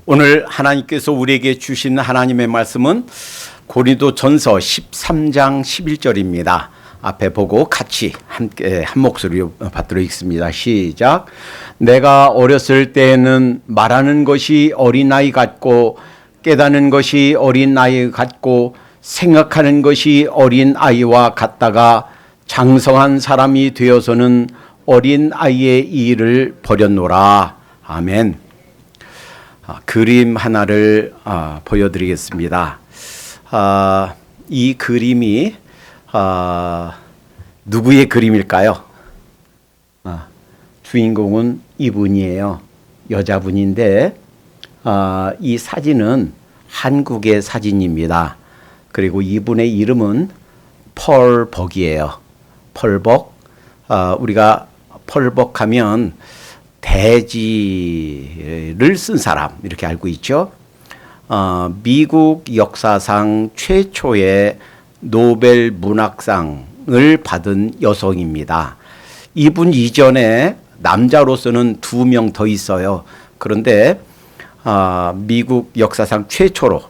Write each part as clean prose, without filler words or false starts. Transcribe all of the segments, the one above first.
오늘 하나님께서 우리에게 주신 하나님의 말씀은 고린도전서 13장 11절입니다. 앞에 보고 같이 함께 한 목소리로 받들어 읽습니다. 시작. 내가 어렸을 때에는 말하는 것이 어린아이 같고 깨닫는 것이 어린아이 같고 생각하는 것이 어린아이와 같다가 장성한 사람이 되어서는 어린아이의 일을 버렸노라. 아멘. 그림 하나를 보여드리겠습니다. 이 그림이 누구의 그림일까요? 주인공은 이분이에요. 여자분인데 이 사진은 한국의 사진입니다. 그리고 이분의 이름은 펄벅이에요. 펄벅. 우리가 펄벅하면 대지를 쓴 사람 이렇게 알고 있죠. 미국 역사상 최초의 노벨 문학상을 받은 여성입니다. 이분 이전에 남자로서는 2명 더 있어요. 그런데 미국 역사상 최초로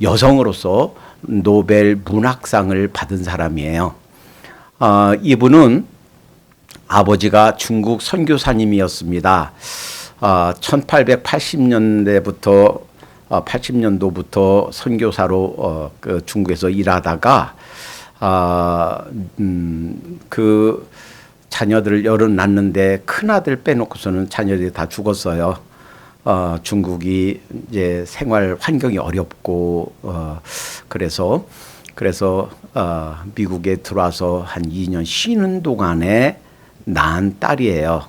여성으로서 노벨 문학상을 받은 사람이에요. 이분은 아버지가 중국 선교사님이었습니다. 1880년대부터 80년도부터 선교사로 중국에서 일하다가 그 자녀들을 여럿 낳는데 큰 아들 빼놓고서는 자녀들이 다 죽었어요. 중국이 이제 생활 환경이 어렵고 그래서 미국에 들어와서 한 2년 쉬는 동안에 낳은 딸이에요.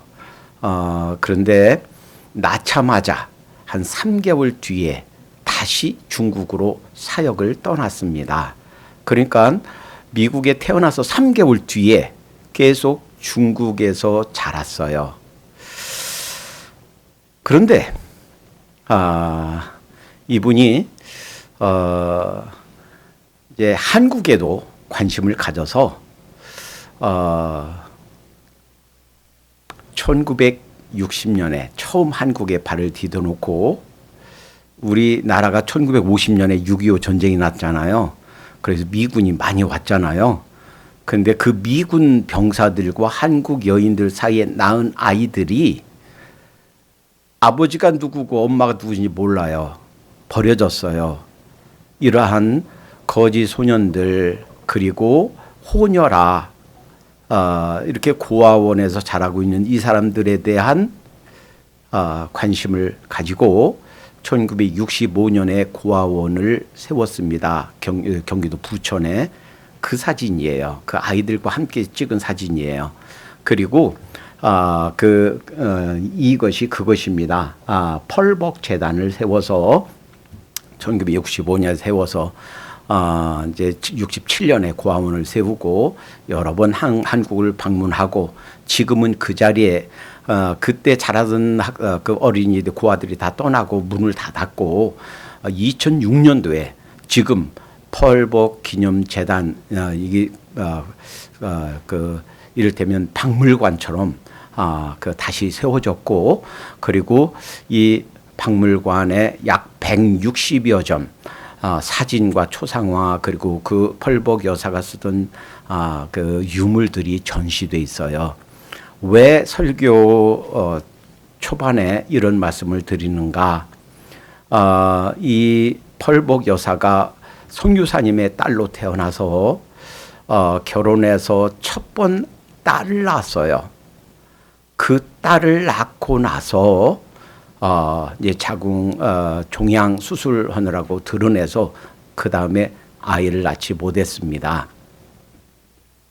그런데 낳자마자 한 3개월 뒤에 다시 중국으로 사역을 떠났습니다. 그러니까 미국에 태어나서 3개월 뒤에 계속 중국에서 자랐어요. 그런데 이분이 이제 한국에도 관심을 가져서 1960년에 처음 한국에 발을 디뎌놓고 우리나라가 1950년에 6.25 전쟁이 났잖아요. 그래서 미군이 많이 왔잖아요. 그런데 그 미군 병사들과 한국 여인들 사이에 낳은 아이들이 아버지가 누구고 엄마가 누구인지 몰라요. 버려졌어요. 이러한 거지 소년들 그리고 호녀라 이렇게 고아원에서 자라고 있는 이 사람들에 대한 관심을 가지고 1965년에 고아원을 세웠습니다. 경기도 부천에. 그 사진이에요. 그 아이들과 함께 찍은 사진이에요. 그리고 이것이 그것입니다. 펄벅 재단을 세워서 1965년에 세워서 이제 67년에 고아원을 세우고 여러 번 한국을 방문하고 지금은 그 자리에 그때 자라던 그 어린이들 고아들이 다 떠나고 문을 다 닫고 2006년도에 지금 펄벅 기념재단 이게 그 이를테면 박물관처럼 그 다시 세워졌고 그리고 이 박물관에 약 160여 점 사진과 초상화 그리고 그 펄벅 여사가 쓰던 그 유물들이 전시돼 있어요. 왜 설교 초반에 이런 말씀을 드리는가? 이 펄벅 여사가 선교사님의 딸로 태어나서 결혼해서 첫 번 딸을 낳았어요. 그 딸을 낳고 나서 이제 종양 수술하느라고 드러내서 그 다음에 아이를 낳지 못했습니다.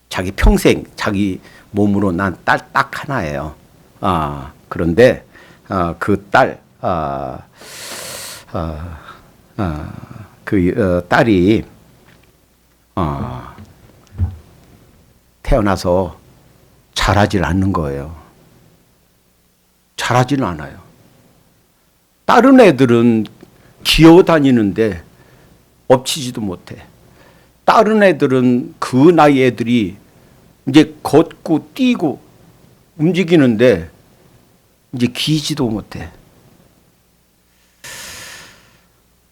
자기 평생 자기 몸으로 난 딸 딱 하나예요. 그런데 그 딸, 딸이 태어나서 자라질 않는 거예요. 자라질 않아요. 다른 애들은 기어다니는데 엎치지도 못해. 다른 애들은 그 나이 애들이 이제 걷고 뛰고 움직이는데 이제 기지도 못해.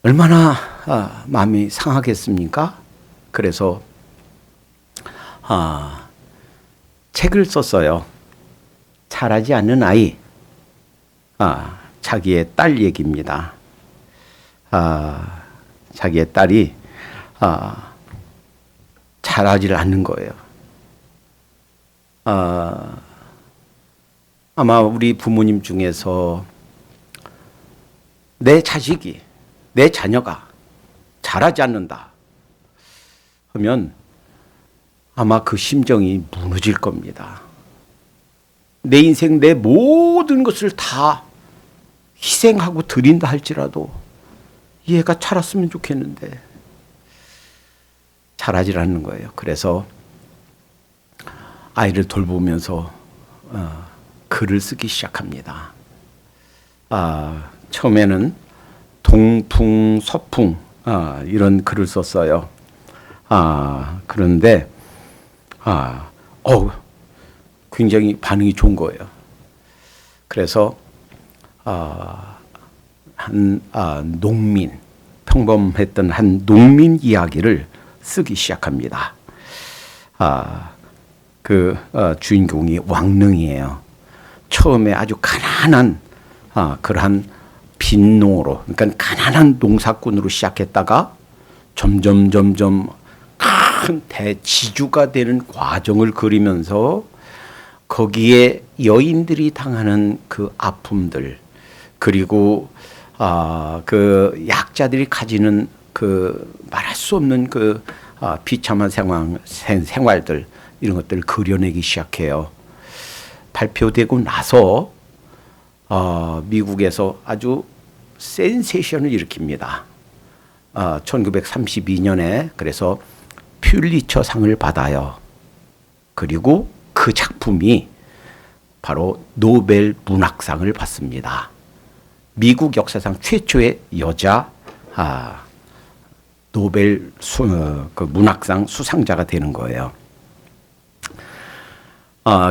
얼마나 마음이 상하겠습니까? 그래서 책을 썼어요. 자라지 않는 아이, 자기의 딸 얘기입니다. 자기의 딸이 자라지를 않는 거예요. 아마 우리 부모님 중에서 내 자식이, 내 자녀가 자라지 않는다 하면 아마 그 심정이 무너질 겁니다. 내 인생, 내 모든 것을 다 희생하고 드린다 할지라도 얘가 자랐으면 좋겠는데 자라질 않는 거예요. 그래서 아이를 돌보면서 글을 쓰기 시작합니다. 처음에는 동풍, 서풍 이런 글을 썼어요. 그런데 굉장히 반응이 좋은 거예요. 그래서 한 농민, 평범했던 한 농민 이야기를 쓰기 시작합니다. 주인공이 왕릉이에요. 처음에 아주 가난한 그러한 빈농으로, 그러니까 가난한 농사꾼으로 시작했다가 점점 큰 대지주가 되는 과정을 그리면서 거기에 여인들이 당하는 그 아픔들, 그리고 그 약자들이 가지는 그 말할 수 없는 그 비참한 생활들, 이런 것들을 그려내기 시작해요. 발표되고 나서 미국에서 아주 센세이션을 일으킵니다. 1932년에 그래서 퓰리처상을 받아요. 그리고 그 작품이 바로 노벨 문학상을 받습니다. 미국 역사상 최초의 여자 노벨 문학상 수상자가 되는 거예요.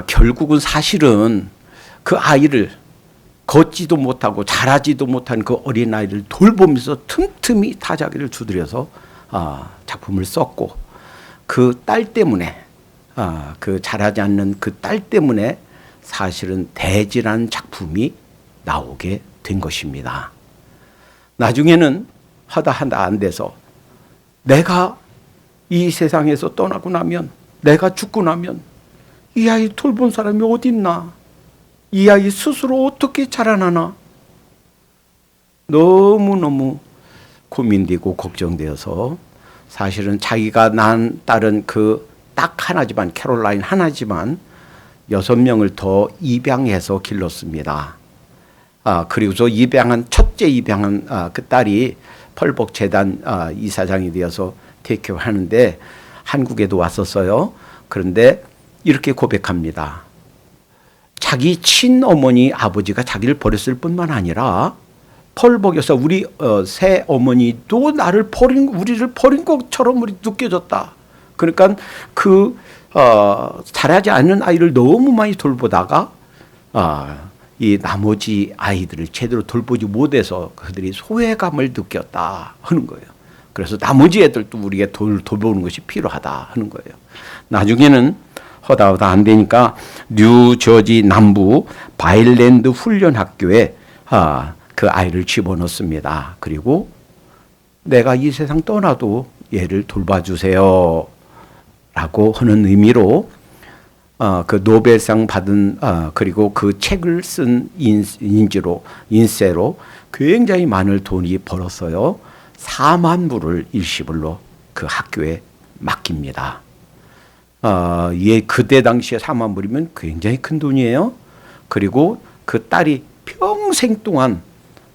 결국은 사실은 그 아이를 걷지도 못하고 자라지도 못한 그 어린아이를 돌보면서 틈틈이 타자기를 두드려서 작품을 썼고, 그 딸 때문에 그 자라지 않는 그 딸 때문에 사실은 대지라는 작품이 나오게 된 것입니다. 나중에는 하다 안 돼서 내가 이 세상에서 떠나고 나면, 내가 죽고 나면 이 아이 돌본 사람이 어딨나? 이 아이 스스로 어떻게 자라나나? 너무너무 고민되고 걱정되어서 사실은 자기가 낳은 딸은 그 딱 하나지만, 캐롤라인 하나지만 6명을 더 입양해서 길렀습니다. 그리고서 첫째 입양한 그 딸이 펄벅재단 이사장이 되어서 테이크하는데 한국에도 왔었어요. 그런데 이렇게 고백합니다. 자기 친어머니 아버지가 자기를 버렸을 뿐만 아니라 펄벅 여사, 우리 새 어머니도 우리를 버린 것처럼 우리 느껴졌다. 그러니까 자라지 않는 아이를 너무 많이 돌보다가 이 나머지 아이들을 제대로 돌보지 못해서 그들이 소외감을 느꼈다 하는 거예요. 그래서 나머지 애들도 우리가 돌보는 것이 필요하다 하는 거예요. 나중에는 하다 안 되니까 뉴저지 남부 바일랜드 훈련학교에 그 아이를 집어넣습니다. 그리고 내가 이 세상 떠나도 얘를 돌봐주세요 라고 하는 의미로 그 노벨상 받은 그리고 그 책을 쓴 인세로 굉장히 많은 돈이 벌었어요. 4만 불을 일시불로 그 학교에 맡깁니다. 그때 당시에 4만 불이면 굉장히 큰 돈이에요. 그리고 그 딸이 평생 동안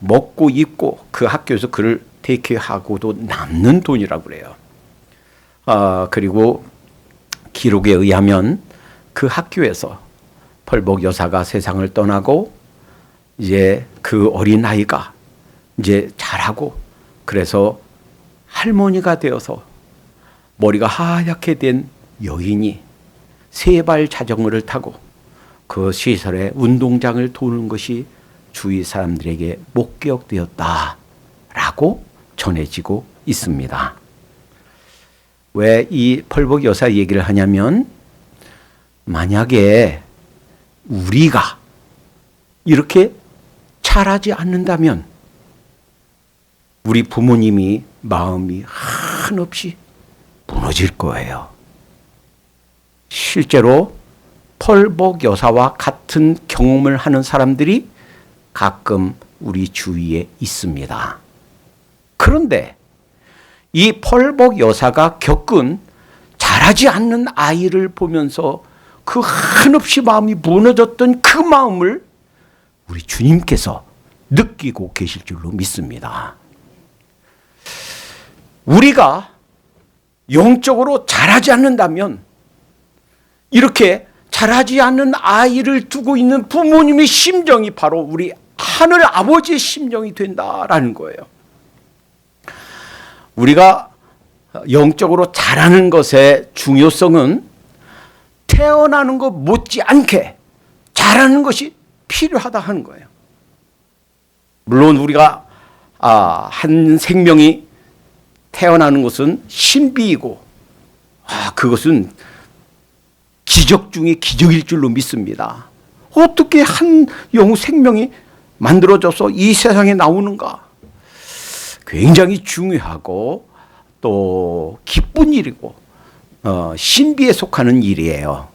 먹고 입고 그 학교에서 그를 테이크하고도 남는 돈이라고 그래요. 그리고 기록에 의하면 그 학교에서 펄벅 여사가 세상을 떠나고 이제 그 어린아이가 이제 자라고, 그래서 할머니가 되어서 머리가 하얗게 된 여인이 세발 자전거를 타고 그 시설의 운동장을 도는 것이 주위 사람들에게 목격되었다라고 전해지고 있습니다. 왜 이 펄복 여사 얘기를 하냐면, 만약에 우리가 이렇게 잘하지 않는다면 우리 부모님이 마음이 한없이 무너질 거예요. 실제로 펄복 여사와 같은 경험을 하는 사람들이 가끔 우리 주위에 있습니다. 그런데 이 펄복 여사가 겪은 잘하지 않는 아이를 보면서 그 한없이 마음이 무너졌던 그 마음을 우리 주님께서 느끼고 계실 줄로 믿습니다. 우리가 영적으로 잘하지 않는다면 이렇게 잘하지 않는 아이를 두고 있는 부모님의 심정이 바로 우리 하늘 아버지의 심정이 된다라는 거예요. 우리가 영적으로 잘하는 것의 중요성은 태어나는 것 못지않게 잘하는 것이 필요하다 하는 거예요. 물론 우리가 한 생명이 태어나는 것은 신비이고 그것은 기적 중에 기적일 줄로 믿습니다. 어떻게 한 영혼 생명이 만들어져서 이 세상에 나오는가? 굉장히 중요하고 또 기쁜 일이고 신비에 속하는 일이에요.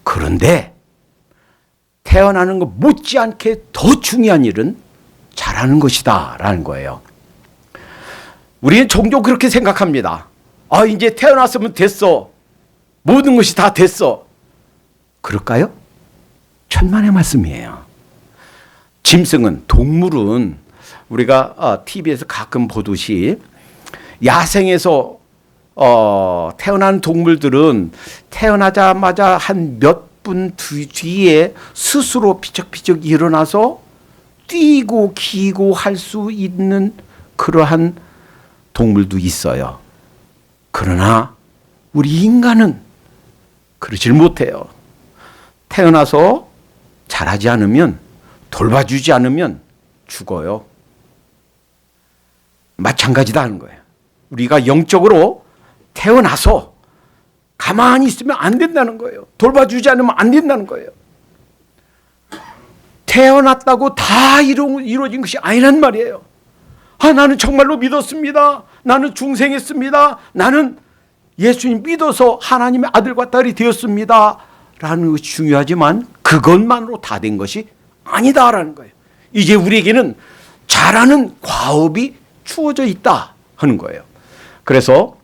그런데 태어나는 것 못지않게 더 중요한 일은 잘하는 것이다 라는 거예요. 우리는 종종 그렇게 생각합니다. 이제 태어났으면 됐어. 모든 것이 다 됐어. 그럴까요? 천만의 말씀이에요. 짐승은, 동물은 우리가 TV에서 가끔 보듯이 야생에서 태어난 동물들은 태어나자마자 한 몇 분 뒤에 스스로 비쩍비쩍 일어나서 뛰고 기고 할 수 있는 그러한 동물도 있어요. 그러나 우리 인간은 그러질 못해요. 태어나서 잘하지 않으면, 돌봐주지 않으면 죽어요. 마찬가지다 하는 거예요. 우리가 영적으로 태어나서 가만히 있으면 안 된다는 거예요. 돌봐주지 않으면 안 된다는 거예요. 태어났다고 다 이루어진 것이 아니란 말이에요. 나는 정말로 믿었습니다. 나는 중생했습니다. 나는 예수님 믿어서 하나님의 아들과 딸이 되었습니다. 라는 것이 중요하지만 그것만으로 다 된 것이 아니다라는 거예요. 이제 우리에게는 잘하는 과업이 주어져 있다 하는 거예요. 그래서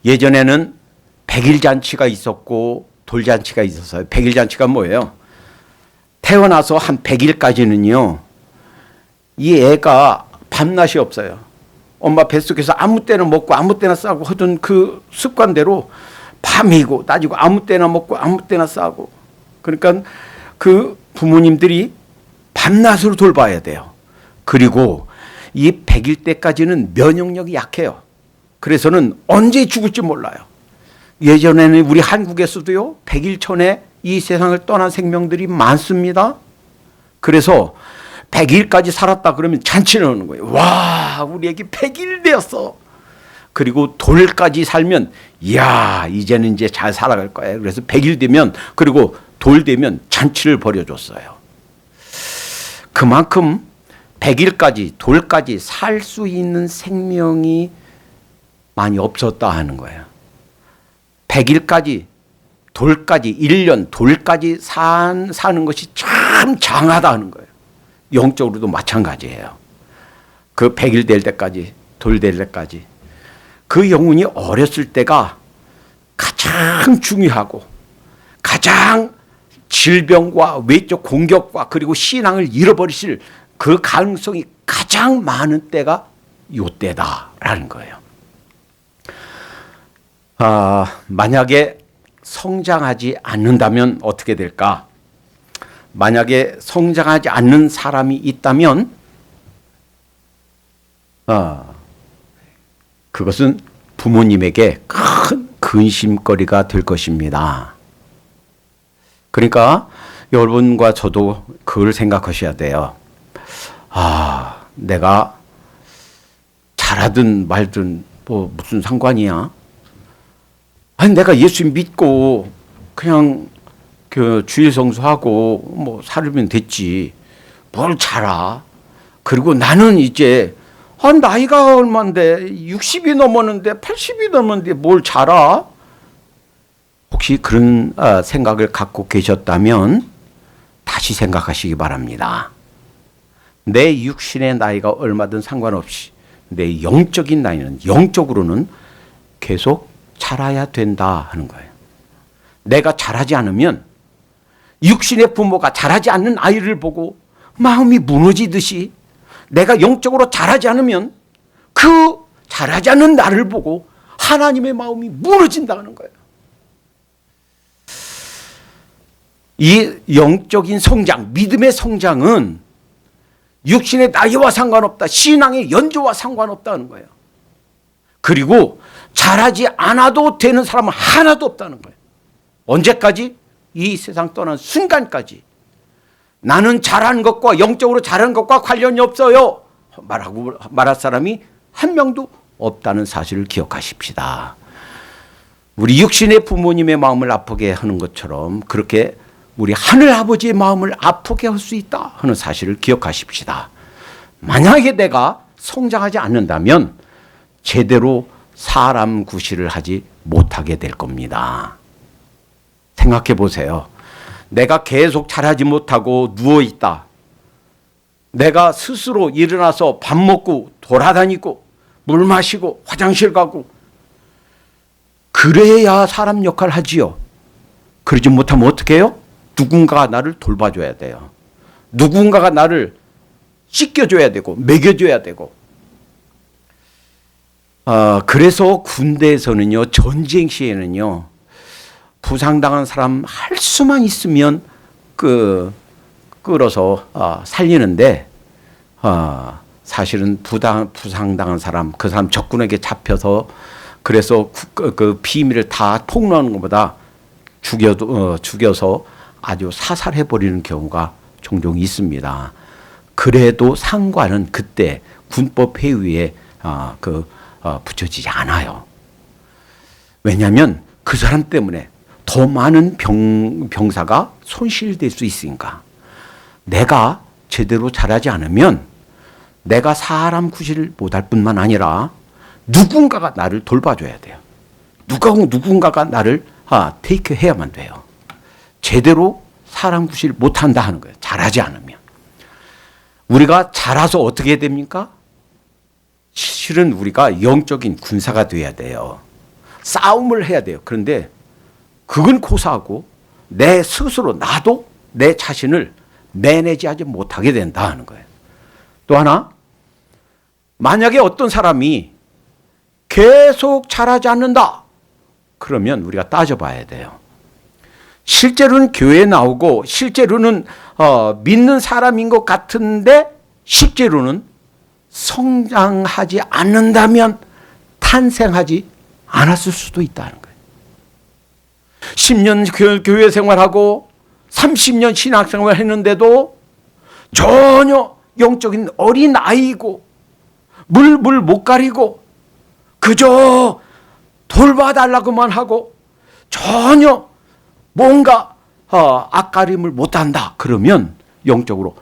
예전에는 백일잔치가 있었고 돌잔치가 있었어요. 백일잔치가 뭐예요? 태어나서 한 100일까지는요, 이 애가 밤낮이 없어요. 엄마 뱃속에서 아무 때나 먹고 아무 때나 싸고 하던 그 습관대로 밤이고 낮이고 아무 때나 먹고 아무 때나 싸고, 그러니까 그 부모님들이 밤낮으로 돌봐야 돼요. 그리고 이 100일 때까지는 면역력이 약해요. 그래서는 언제 죽을지 몰라요. 예전에는 우리 한국에서도요, 100일 전에 이 세상을 떠난 생명들이 많습니다. 그래서 100일까지 살았다 그러면 잔치를 하는 거예요. 와, 우리 애기 100일 되었어. 그리고 돌까지 살면, 이야, 이제는 이제 잘 살아갈 거예요. 그래서 100일 되면, 그리고 돌 되면 잔치를 벌여줬어요. 그만큼 100일까지, 돌까지 살 수 있는 생명이 많이 없었다 하는 거예요. 100일까지, 돌까지, 1년, 돌까지 사는 것이 참 장하다 하는 거예요. 영적으로도 마찬가지예요. 그 100일 될 때까지, 돌 될 때까지. 그 영혼이 어렸을 때가 가장 중요하고 가장 질병과 외적 공격과 그리고 신앙을 잃어버리실 그 가능성이 가장 많은 때가 이때다라는 거예요. 만약에 성장하지 않는다면 어떻게 될까? 만약에 성장하지 않는 사람이 있다면 그것은 부모님에게 큰 근심거리가 될 것입니다. 그러니까 여러분과 저도 그걸 생각하셔야 돼요. 내가 잘하든 말든 뭐 무슨 상관이야? 아니 내가 예수 믿고 그냥 그 주일 성수하고 뭐 살면 됐지. 뭘 잘아? 그리고 나는 이제 나이가 얼만데 60이 넘었는데 80이 넘었는데 뭘 잘아? 혹시 그런 생각을 갖고 계셨다면 다시 생각하시기 바랍니다. 내 육신의 나이가 얼마든 상관없이 내 영적인 나이는 영적으로는 계속 자라야 된다 하는 거예요. 내가 자라지 않으면 육신의 부모가 자라지 않는 아이를 보고 마음이 무너지듯이 내가 영적으로 자라지 않으면 그 자라지 않는 나를 보고 하나님의 마음이 무너진다는 거예요. 이 영적인 성장, 믿음의 성장은 육신의 나이와 상관없다. 신앙의 연조와 상관없다는 거예요. 그리고 자라지 않아도 되는 사람은 하나도 없다는 거예요. 언제까지? 이 세상 떠난 순간까지. 나는 자란 것과 영적으로 자란 것과 관련이 없어요. 말할 사람이 한 명도 없다는 사실을 기억하십시다. 우리 육신의 부모님의 마음을 아프게 하는 것처럼 그렇게 우리 하늘 아버지의 마음을 아프게 할 수 있다 하는 사실을 기억하십시다. 만약에 내가 성장하지 않는다면 제대로 사람 구실을 하지 못하게 될 겁니다. 생각해 보세요. 내가 계속 자라지 못하고 누워있다. 내가 스스로 일어나서 밥 먹고 돌아다니고 물 마시고 화장실 가고 그래야 사람 역할을 하지요. 그러지 못하면 어떻게 해요? 누군가가 나를 돌봐줘야 돼요. 누군가가 나를 씻겨줘야 되고 먹여줘야 되고. 그래서 군대에서는요, 전쟁 시에는요, 부상당한 사람 할 수만 있으면 끌어서 살리는데 사실은 부상당한 사람, 그 사람 적군에게 잡혀서 그래서 그 비밀을 다 폭로하는 것보다 죽여서 아주 사살해버리는 경우가 종종 있습니다. 그래도 상관은 그때 군법회의에 붙여지지 않아요. 왜냐하면 그 사람 때문에 더 많은 병사가 손실될 수 있으니까. 내가 제대로 자라지 않으면 내가 사람 구실을 못할 뿐만 아니라 누군가가 나를 돌봐줘야 돼요. 누군가가 나를 테이크해야만 돼요. 제대로 사람 구실 못한다 하는 거예요. 잘하지 않으면. 우리가 자라서 어떻게 됩니까? 실은 우리가 영적인 군사가 돼야 돼요. 싸움을 해야 돼요. 그런데 그건 고사하고 내 스스로 나도 내 자신을 매니지하지 못하게 된다 하는 거예요. 또 하나, 만약에 어떤 사람이 계속 자라지 않는다. 그러면 우리가 따져봐야 돼요. 실제로는 교회에 나오고 실제로는 믿는 사람인 것 같은데 실제로는 성장하지 않는다면 탄생하지 않았을 수도 있다는 거예요. 10년 교회 생활하고 30년 신학생활 했는데도 전혀 영적인 어린 아이고 물불 못 가리고 그저 돌봐달라고만 하고 전혀 뭔가 앞가림을 못한다. 그러면 영적으로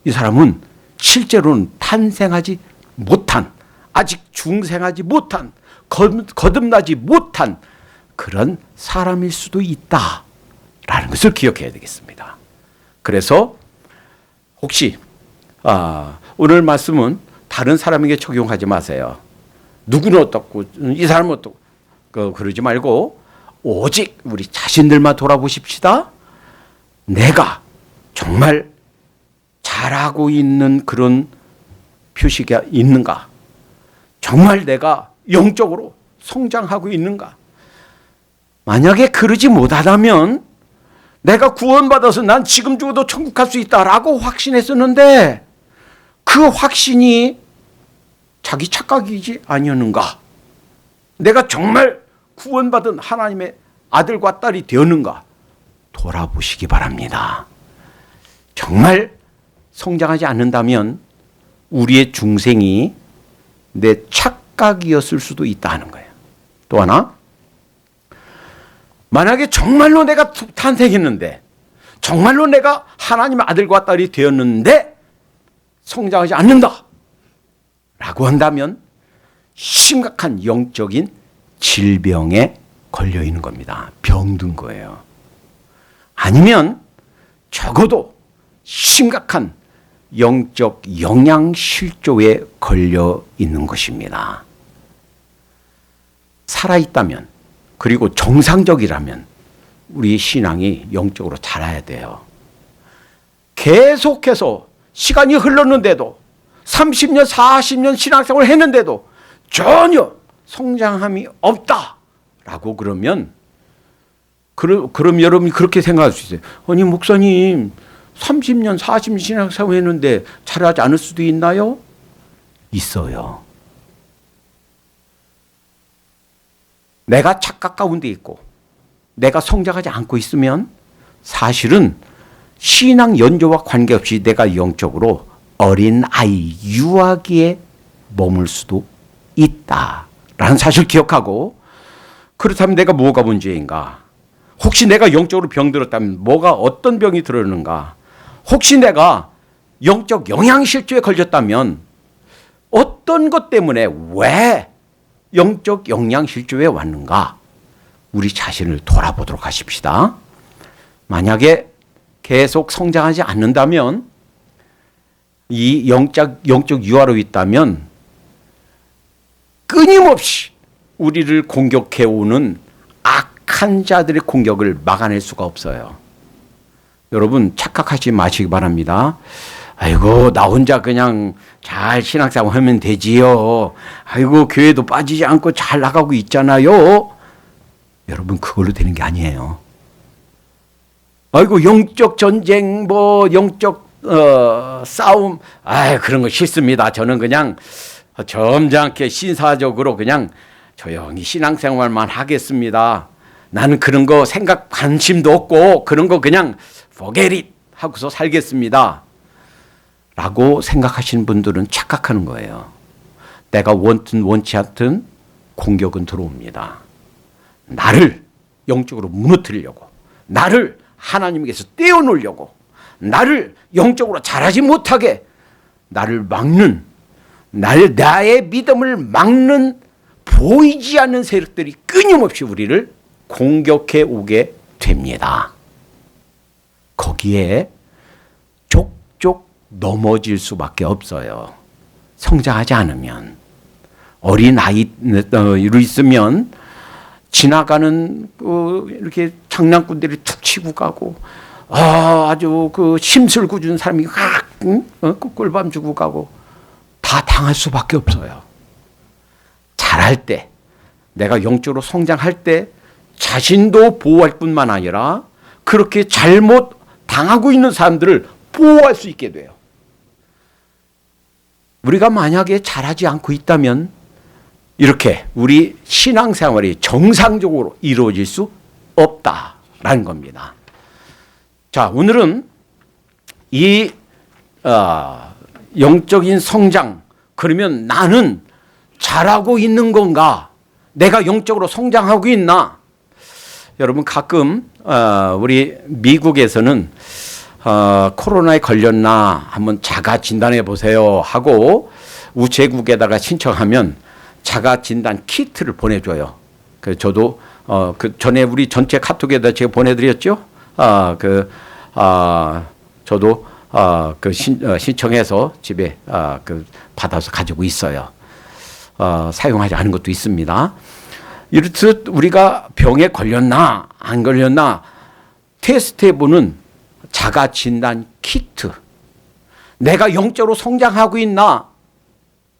이 사람은 실제로는 탄생하지 못한, 아직 중생하지 못한, 거듭나지 못한 그런 사람일 수도 있다라는 것을 기억해야 되겠습니다. 그래서 혹시 오늘 말씀은 다른 사람에게 적용하지 마세요. 누구는 어떻고 이 사람은 어떻고 그러지 말고 오직 우리 자신들만 돌아보십시다. 내가 정말 잘하고 있는 그런 표시가 있는가? 정말 내가 영적으로 성장하고 있는가? 만약에 그러지 못하다면 내가 구원받아서 난 지금 죽어도 천국 갈 수 있다라고 확신했었는데 그 확신이 자기 착각이지 아니었는가? 내가 정말 구원받은 하나님의 아들과 딸이 되었는가? 돌아보시기 바랍니다. 정말 성장하지 않는다면 우리의 중생이 내 착각이었을 수도 있다는 거예요. 또 하나, 만약에 정말로 내가 탄생했는데, 정말로 내가 하나님의 아들과 딸이 되었는데 성장하지 않는다 라고 한다면 심각한 영적인 질병에 걸려 있는 겁니다. 병든 거예요. 아니면 적어도 심각한 영적 영양실조에 걸려 있는 것입니다. 살아있다면, 그리고 정상적이라면 우리 신앙이 영적으로 자라야 돼요. 계속해서 시간이 흘렀는데도 30년, 40년 신앙생활을 했는데도 전혀 성장함이 없다라고 그러면, 그럼 여러분이 그렇게 생각할 수 있어요. 아니 목사님 30년, 40년 신앙생활 했는데 자라지 않을 수도 있나요? 있어요. 내가 착각 가운데 있고 내가 성장하지 않고 있으면 사실은 신앙 연조와 관계없이 내가 영적으로 어린 아이 유아기에 머물 수도 있다라는 사실을 기억하고, 그렇다면 내가 뭐가 문제인가? 혹시 내가 영적으로 병들었다면 뭐가 어떤 병이 들었는가? 혹시 내가 영적 영양실조에 걸렸다면 어떤 것 때문에 왜 영적 영양실조에 왔는가? 우리 자신을 돌아보도록 하십시다. 만약에 계속 성장하지 않는다면, 이 영적 유아로 있다면 끊임없이 우리를 공격해오는 악한 자들의 공격을 막아낼 수가 없어요. 여러분 착각하지 마시기 바랍니다. 아이고 나 혼자 그냥 잘 신앙생활 하면 되지요. 아이고 교회도 빠지지 않고 잘 나가고 있잖아요. 여러분 그걸로 되는 게 아니에요. 아이고 영적 전쟁, 영적 싸움, 그런 거 싫습니다. 저는 그냥 점잖게 신사적으로 그냥 조용히 신앙생활만 하겠습니다. 나는 그런 거 생각 관심도 없고 그런 거 그냥 forget it 하고서 살겠습니다 라고 생각하시는 분들은 착각하는 거예요. 내가 원든 원치 않든 공격은 들어옵니다. 나를 영적으로 무너뜨리려고, 나를 하나님께서 떼어놓으려고, 나를 영적으로 자라지 못하게 나를 막는, 나의 믿음을 막는 보이지 않는 세력들이 끊임없이 우리를 공격해 오게 됩니다. 거기에 족족 넘어질 수밖에 없어요. 성장하지 않으면, 어린 아이로 있으면 지나가는 이렇게 장난꾼들이 툭 치고 가고, 아주 그 심술궂은 사람이 꿀밤 주고 가고 다 당할 수밖에 없어요. 잘할 때, 내가 영적으로 성장할 때 자신도 보호할 뿐만 아니라 그렇게 잘못 당하고 있는 사람들을 보호할 수 있게 돼요. 우리가 만약에 잘하지 않고 있다면 이렇게 우리 신앙생활이 정상적으로 이루어질 수 없다라는 겁니다. 자, 오늘은 이 영적인 성장, 그러면 나는 잘하고 있는 건가? 내가 영적으로 성장하고 있나? 여러분 가끔 우리 미국에서는 코로나에 걸렸나 한번 자가 진단해 보세요 하고 우체국에다가 신청하면 자가 진단 키트를 보내줘요. 저도 그 전에 우리 전체 카톡에다 제가 보내드렸죠. 저도 신청해서 집에 받아서 가지고 있어요. 사용하지 않은 것도 있습니다. 이렇듯 우리가 병에 걸렸나 안 걸렸나 테스트해보는 자가진단 키트, 내가 영적으로 성장하고 있나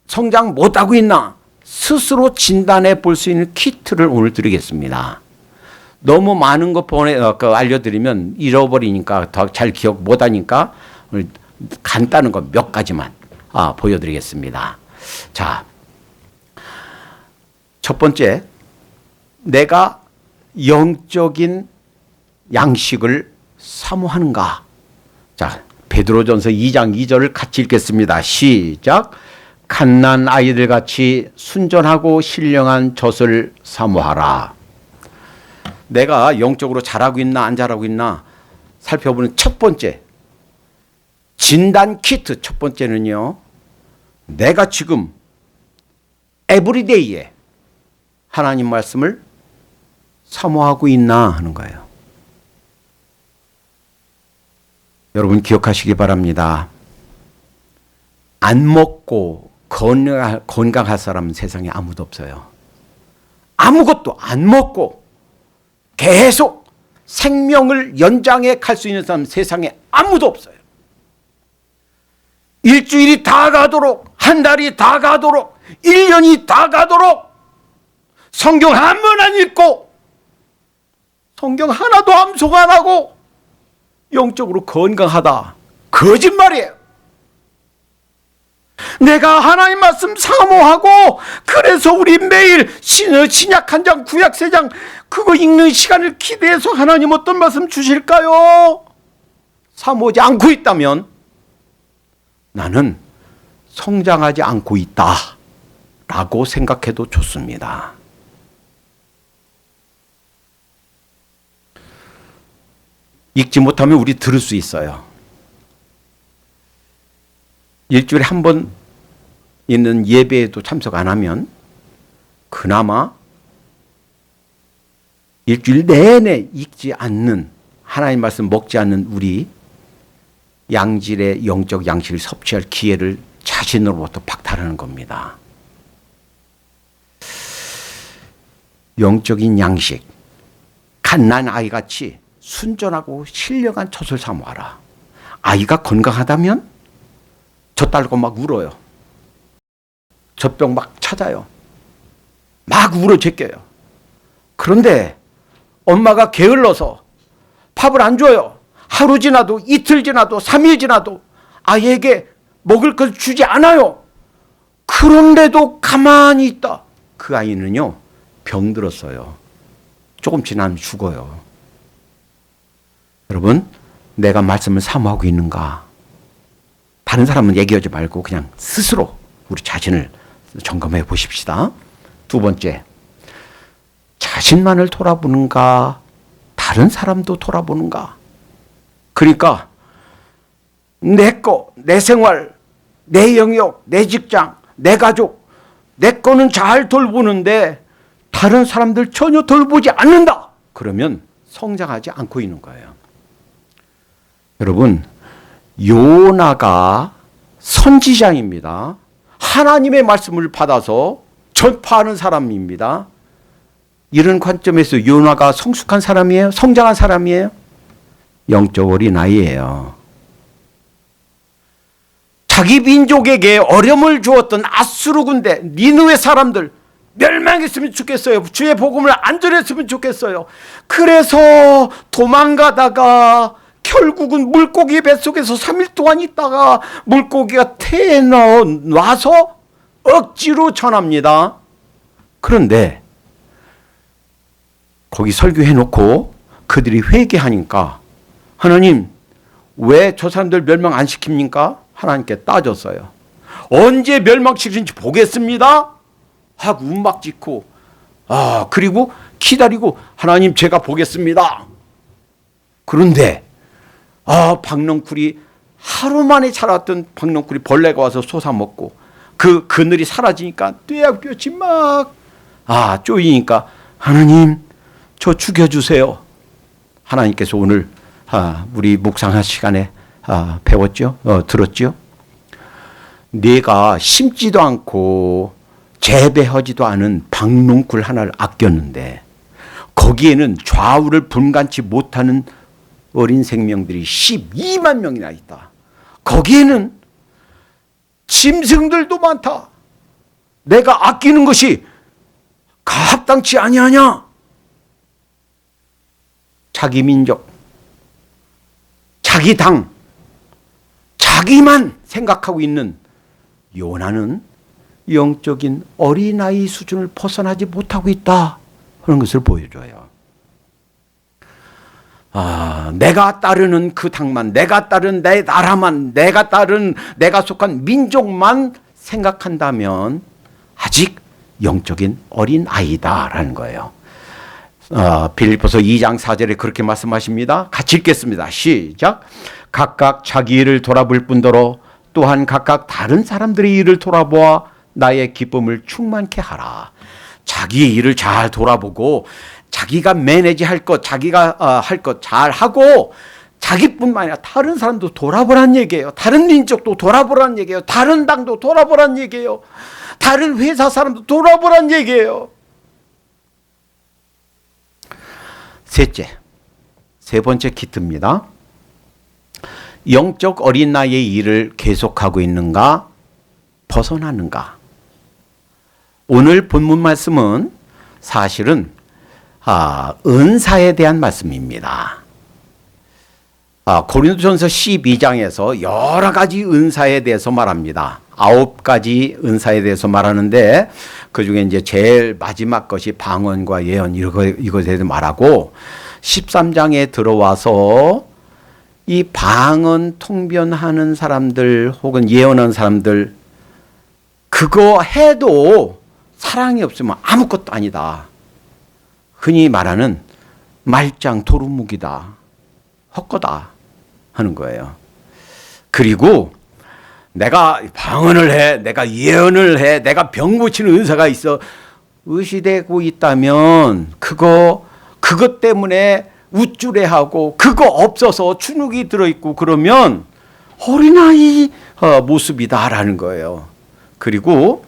성장 못하고 있나 스스로 진단해 볼 수 있는 키트를 오늘 드리겠습니다. 너무 많은 거 알려드리면 잃어버리니까 더 잘 기억 못하니까 오늘 간단한 거 몇 가지만 보여드리겠습니다. 자, 첫 번째, 내가 영적인 양식을 사모하는가? 자, 베드로전서 2장 2절을 같이 읽겠습니다. 시작. 갓난 아이들 같이 순전하고 신령한 젖을 사모하라. 내가 영적으로 잘하고 있나 안 잘하고 있나 살펴보는 첫 번째 진단 키트 첫 번째는요, 내가 지금 에브리데이에 하나님 말씀을 사모하고 있나 하는 거예요. 여러분 기억하시기 바랍니다. 안 먹고 건강할 사람은 세상에 아무도 없어요. 아무것도 안 먹고 계속 생명을 연장해 갈 수 있는 사람은 세상에 아무도 없어요. 일주일이 다 가도록, 한 달이 다 가도록, 1년이 다 가도록 성경 한 번 안 읽고 성경 하나도 암송 안 하고 영적으로 건강하다. 거짓말이에요. 내가 하나님 말씀 사모하고 그래서 우리 매일 신약 한 장, 구약 세 장 그거 읽는 시간을 기대해서 하나님 어떤 말씀 주실까요? 사모하지 않고 있다면 나는 성장하지 않고 있다 라고 생각해도 좋습니다. 읽지 못하면 우리 들을 수 있어요. 일주일에 한 번 있는 예배에도 참석 안 하면 그나마 일주일 내내 읽지 않는 하나님 말씀 먹지 않는 우리 양질의 영적 양식을 섭취할 기회를 자신으로부터 박탈하는 겁니다. 영적인 양식, 갓난 아이같이 순전하고 신령한 젖을 사모하라. 아이가 건강하다면 젖달고 막 울어요. 젖병 막 찾아요. 막 울어 제껴요. 그런데 엄마가 게을러서 밥을 안 줘요. 하루 지나도 이틀 지나도 3일 지나도 아이에게 먹을 걸 주지 않아요. 그런데도 가만히 있다. 그 아이는요 병들었어요. 조금 지나면 죽어요. 여러분, 내가 말씀을 사모하고 있는가? 다른 사람은 얘기하지 말고 그냥 스스로 우리 자신을 점검해 보십시다. 두 번째, 자신만을 돌아보는가? 다른 사람도 돌아보는가? 그러니까 내 거, 내 생활, 내 영역, 내 직장, 내 가족, 내 거는 잘 돌보는데 다른 사람들 전혀 돌보지 않는다. 그러면 성장하지 않고 있는 거예요. 여러분, 요나가 선지자입니다. 하나님의 말씀을 받아서 전파하는 사람입니다. 이런 관점에서 요나가 성숙한 사람이에요? 성장한 사람이에요? 영적 어린아이예요. 자기 민족에게 어려움을 주었던 아수르 군대, 니느웨 사람들 멸망했으면 좋겠어요. 주의 복음을 안 전했으면 좋겠어요. 그래서 도망가다가 결국은 물고기 뱃속에서 3일 동안 있다가 물고기가 태에 놔서 억지로 전합니다. 그런데 거기 설교해놓고 그들이 회개하니까 하나님 왜 저 사람들 멸망 안 시킵니까? 하나님께 따졌어요. 언제 멸망시키는지 보겠습니다 하고 움막 짓고 그리고 기다리고 하나님 제가 보겠습니다. 그런데 박넝쿨이 하루 만에 자랐던 박넝쿨이 벌레가 와서 솟아먹고 그 그늘이 사라지니까 떼약볕이 막 쪼이니까 하나님 저 죽여주세요. 하나님께서 오늘 우리 묵상할 시간에 배웠죠? 들었죠? 내가 심지도 않고 재배하지도 않은 박농쿨 하나를 아꼈는데 거기에는 좌우를 분간치 못하는 어린 생명들이 12만 명이나 있다. 거기에는 짐승들도 많다. 내가 아끼는 것이 합당치 아니하냐? 자기 민족, 자기 당, 자기만 생각하고 있는 요나는 영적인 어린아이 수준을 벗어나지 못하고 있다 하는 것을 보여줘요. 내가 따르는 그 당만, 내가 따른 내 나라만, 내가 속한 민족만 생각한다면 아직 영적인 어린 아이다라는 거예요. 빌립보서 2장 4절에 그렇게 말씀하십니다. 같이 읽겠습니다. 시작. 각각 자기 일을 돌아볼 뿐더러 또한 각각 다른 사람들의 일을 돌아보아 나의 기쁨을 충만케 하라. 자기의 일을 잘 돌아보고 자기가 매니지 할 것, 자기가 할 것 잘 하고 자기뿐만 아니라 다른 사람도 돌아보란 얘기예요. 다른 민족도 돌아보란 얘기예요. 다른 당도 돌아보란 얘기예요. 다른 회사 사람도 돌아보란 얘기예요. 세 번째 키트입니다. 영적 어린 나이의 일을 계속하고 있는가, 벗어나는가. 오늘 본문 말씀은 사실은 은사에 대한 말씀입니다. 고린도전서 12장에서 여러 가지 은사에 대해서 말합니다. 9가지 은사에 대해서 말하는데 그중에 이제 제일 마지막 것이 방언과 예언 이것에 대해서 말하고 13장에 들어와서 이 방언 통변하는 사람들 혹은 예언하는 사람들 그거 해도 사랑이 없으면 아무것도 아니다. 흔히 말하는 말짱 도루묵이다. 헛거다 하는 거예요. 그리고 내가 방언을 해, 내가 예언을 해, 내가 병 고치는 은사가 있어 의시되고 있다면 그것 때문에 우쭐해하고 그거 없어서 주눅이 들어있고 그러면 어린아이 모습이다라는 거예요. 그리고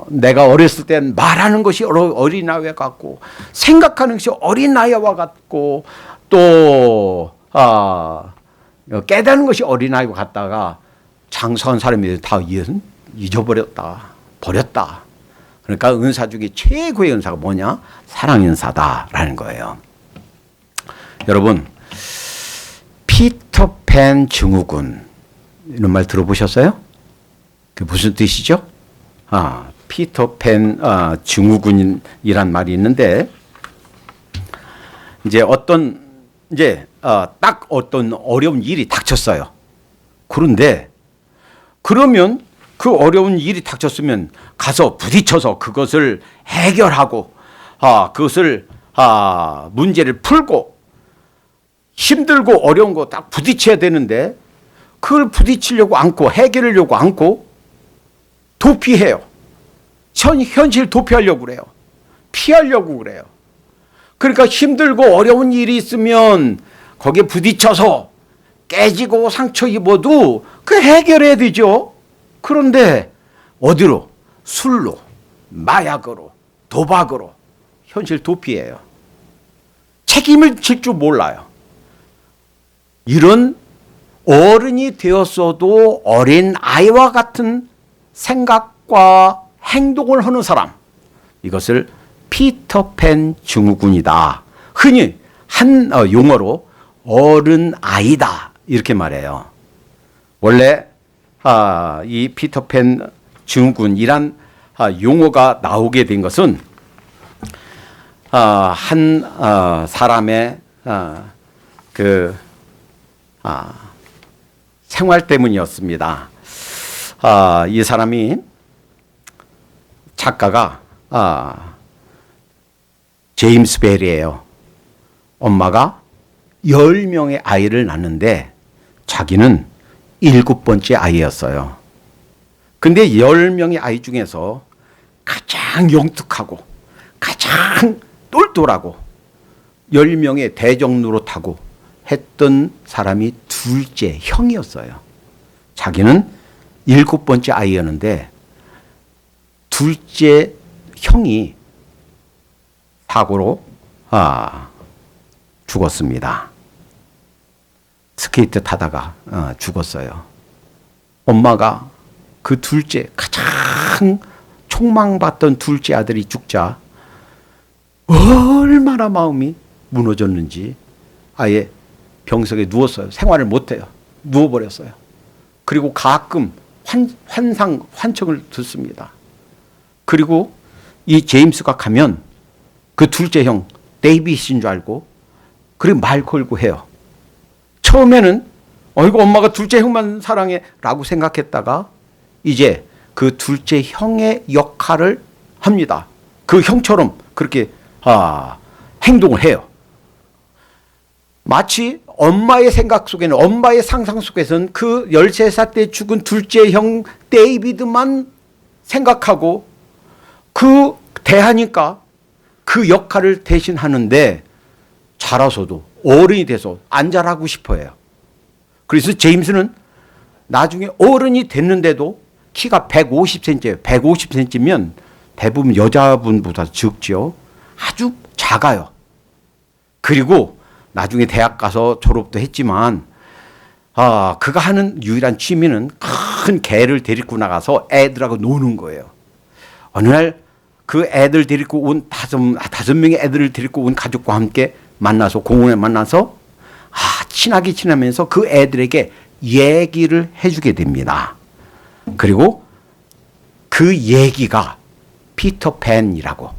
내가 어렸을 땐 말하는 것이 어린아이와 같고 생각하는 것이 어린아이와 같고 또 깨닫는 것이 어린아이와 같다가 장성한 사람이 다 잊어버렸다. 버렸다. 그러니까 은사 중에 최고의 은사가 뭐냐? 사랑 은사다라는 거예요. 여러분, 피터팬 증후군 이런 말 들어보셨어요? 그게 무슨 뜻이죠? 피터팬 증후군이란 말이 있는데 이제 딱 어떤 어려운 일이 닥쳤어요. 그러면 그 어려운 일이 닥쳤으면 가서 부딪혀서 그것을 해결하고 그것을 문제를 풀고 힘들고 어려운 거 딱 부딪혀야 되는데 그걸 부딪히려고 않고 해결하려고 않고 도피해요. 현실 도피하려고 그래요. 피하려고 그래요. 그러니까 힘들고 어려운 일이 있으면 거기에 부딪혀서 깨지고 상처 입어도 그 해결해야 되죠. 그런데 어디로? 술로, 마약으로, 도박으로 현실 도피해요. 책임을 질 줄 몰라요. 이런 어른이 되었어도 어린 아이와 같은 생각과 행동을 하는 사람, 이것을 피터팬 증후군이다. 흔히 한 용어로 어른 아이다 이렇게 말해요. 원래 이 피터팬 증후군이란 용어가 나오게 된 것은 한 사람의 생활 때문이었습니다. 이 사람이 작가가 제임스 벨이에요. 엄마가 10명의 아이를 낳는데 자기는 7번째 아이였어요. 근데 10명의 아이 중에서 가장 영특하고 가장 똘똘하고 10명의 대적 노릇하고 했던 사람이 둘째 형이었어요. 자기는 7번째 아이였는데 둘째 형이 사고로 죽었습니다. 스케이트 타다가 죽었어요. 엄마가 그 둘째 가장 촉망받던 둘째 아들이 죽자 얼마나 마음이 무너졌는지 아예 병석에 누웠어요. 생활을 못해요. 누워버렸어요. 그리고 가끔 환청을 듣습니다. 그리고 이 제임스가 가면 그 둘째 형 데이빗인 줄 알고 그리고 말 걸고 해요. 처음에는 이거 엄마가 둘째 형만 사랑해 라고 생각했다가 이제 그 둘째 형의 역할을 합니다. 그 형처럼 그렇게 행동을 해요. 마치 엄마의 생각 속에는, 엄마의 상상 속에서는 그 13살 때 죽은 둘째 형 데이비드만 생각하고 그 대하니까 그 역할을 대신하는데, 자라서도 어른이 돼서 안 자라고 싶어해요. 그래서 제임스는 나중에 어른이 됐는데도 키가 150cm예요. 150cm면 대부분 여자분보다 적죠. 아주 작아요. 그리고 나중에 대학 가서 졸업도 했지만 그가 하는 유일한 취미는 큰 개를 데리고 나가서 애들하고 노는 거예요. 어느 날 그 애들 데리고 온 다섯 명의 애들을 데리고 온 가족과 함께 만나서, 공원에 만나서 친하게 지내면서 그 애들에게 얘기를 해주게 됩니다. 그리고 그 얘기가 피터팬이라고.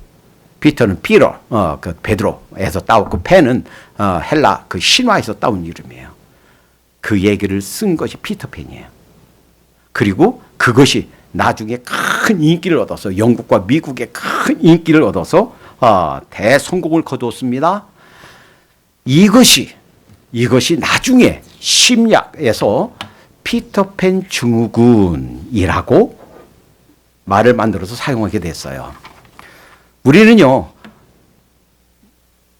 피터는 피터, 그 베드로에서 따왔고, 팬은 헬라 그 신화에서 따온 이름이에요. 그 얘기를 쓴 것이 피터팬이에요. 그리고 그것이 나중에 큰 인기를 얻어서, 영국과 미국에 큰 인기를 얻어서 대성공을 거두었습니다. 이것이 나중에 심리학에서 피터팬 증후군이라고 말을 만들어서 사용하게 됐어요. 우리는요,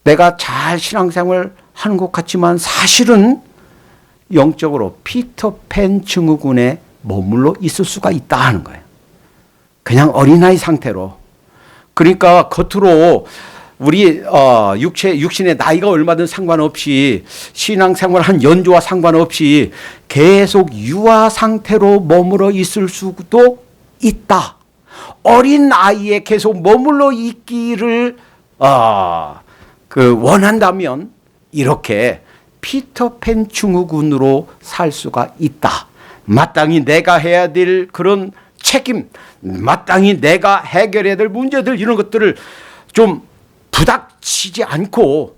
내가 잘 신앙생활 하는 것 같지만 사실은 영적으로 피터팬 증후군에 머물러 있을 수가 있다 하는 거예요. 그냥 어린아이 상태로. 그러니까 겉으로 우리 육신의 나이가 얼마든 상관없이, 신앙생활 한 연조와 상관없이 계속 유아 상태로 머물러 있을 수도 있다. 어린 아이에 계속 머물러 있기를 원한다면 이렇게 피터팬 증후군으로 살 수가 있다. 마땅히 내가 해야 될 그런 책임, 마땅히 내가 해결해야 될 문제들, 이런 것들을 좀 부닥치지 않고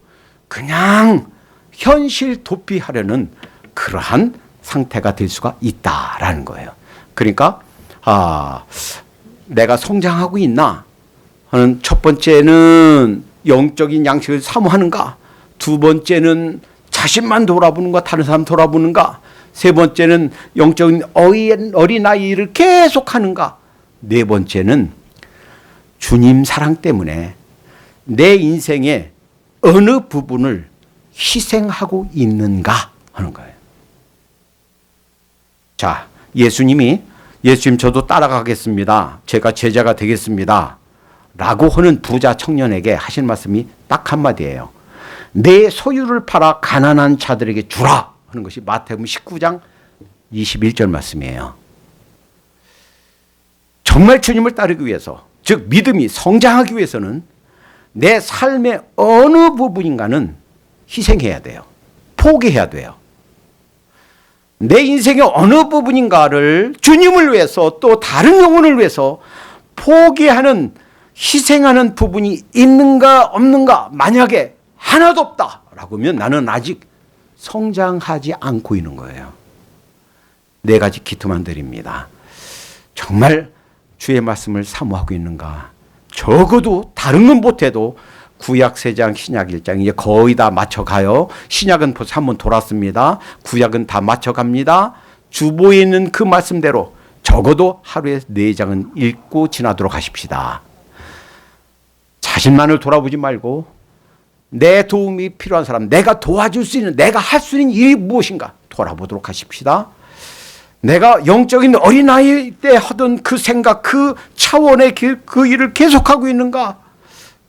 그냥 현실 도피하려는 그러한 상태가 될 수가 있다라는 거예요. 그러니까 내가 성장하고 있나 하는, 첫 번째는 영적인 양식을 사모하는가, 두 번째는 자신만 돌아보는가, 다른 사람 돌아보는가, 세 번째는 영적인 어린아이를 계속하는가, 네 번째는 주님 사랑 때문에 내 인생의 어느 부분을 희생하고 있는가 하는 거예요. 자, 예수님 저도 따라가겠습니다, 제가 제자가 되겠습니다 라고 하는 부자 청년에게 하신 말씀이 딱 한마디예요. 내 소유를 팔아 가난한 자들에게 주라 하는 것이 마태복음 19장 21절 말씀이에요. 정말 주님을 따르기 위해서, 즉 믿음이 성장하기 위해서는 내 삶의 어느 부분인가는 희생해야 돼요. 포기해야 돼요. 내 인생의 어느 부분인가를 주님을 위해서, 또 다른 영혼을 위해서 포기하는, 희생하는 부분이 있는가 없는가. 만약에 하나도 없다라고 하면 나는 아직 성장하지 않고 있는 거예요. 네 가지 기도만 드립니다. 정말 주의 말씀을 사모하고 있는가. 적어도 다른 건 못해도 구약 3장, 신약 1장 이제 거의 다 맞춰가요. 신약은 벌써 한번 돌았습니다. 구약은 다 맞춰갑니다. 주보에 있는 그 말씀대로 적어도 하루에 4장은 읽고 지나도록 하십시다. 자신만을 돌아보지 말고 내 도움이 필요한 사람, 내가 도와줄 수 있는, 내가 할 수 있는 일이 무엇인가 돌아보도록 하십시다. 내가 영적인 어린아이 때 하던 그 생각, 그 차원의 그 일을 계속하고 있는가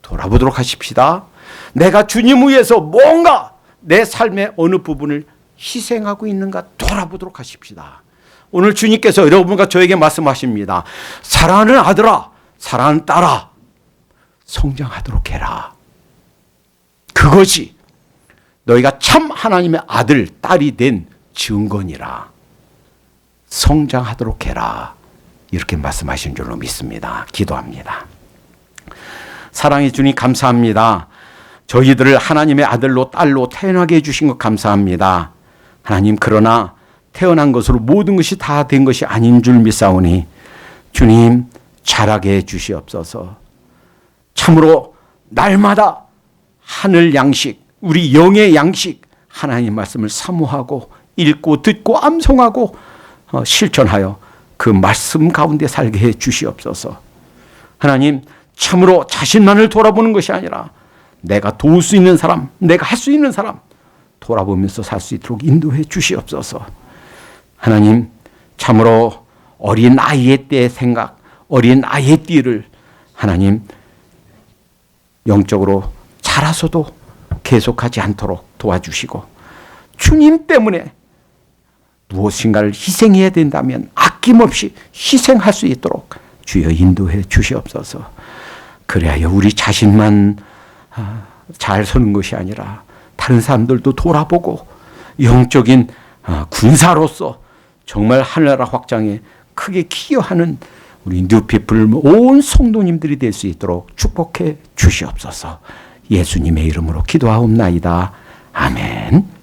돌아보도록 하십시다. 내가 주님을 위해서 뭔가 내 삶의 어느 부분을 희생하고 있는가 돌아보도록 하십시다. 오늘 주님께서 여러분과 저에게 말씀하십니다. 사랑하는 아들아, 사랑하는 딸아, 성장하도록 해라. 그것이 너희가 참 하나님의 아들, 딸이 된 증거니라. 성장하도록 해라. 이렇게 말씀하신 줄로 믿습니다. 기도합니다. 사랑해 주님 감사합니다. 저희들을 하나님의 아들로 딸로 태어나게 해주신 것 감사합니다. 하나님, 그러나 태어난 것으로 모든 것이 다 된 것이 아닌 줄 믿사오니 주님 자라게 해 주시옵소서. 참으로 날마다 하늘 양식, 우리 영의 양식, 하나님 말씀을 사모하고 읽고 듣고 암송하고 실천하여 그 말씀 가운데 살게 해 주시옵소서. 하나님, 참으로 자신만을 돌아보는 것이 아니라 내가 도울 수 있는 사람, 내가 할 수 있는 사람 돌아보면서 살 수 있도록 인도해 주시옵소서. 하나님, 참으로 어린 아이의 때의 생각, 어린 아이의 띠를 하나님 영적으로 자라서도 계속하지 않도록 도와주시고, 주님 때문에 무엇인가를 희생해야 된다면 아낌없이 희생할 수 있도록 주여 인도해 주시옵소서. 그래야 우리 자신만 잘 서는 것이 아니라 다른 사람들도 돌아보고 영적인 군사로서 정말 하늘나라 확장에 크게 기여하는 우리 뉴피플 온 성도님들이 될 수 있도록 축복해 주시옵소서. 예수님의 이름으로 기도하옵나이다. 아멘.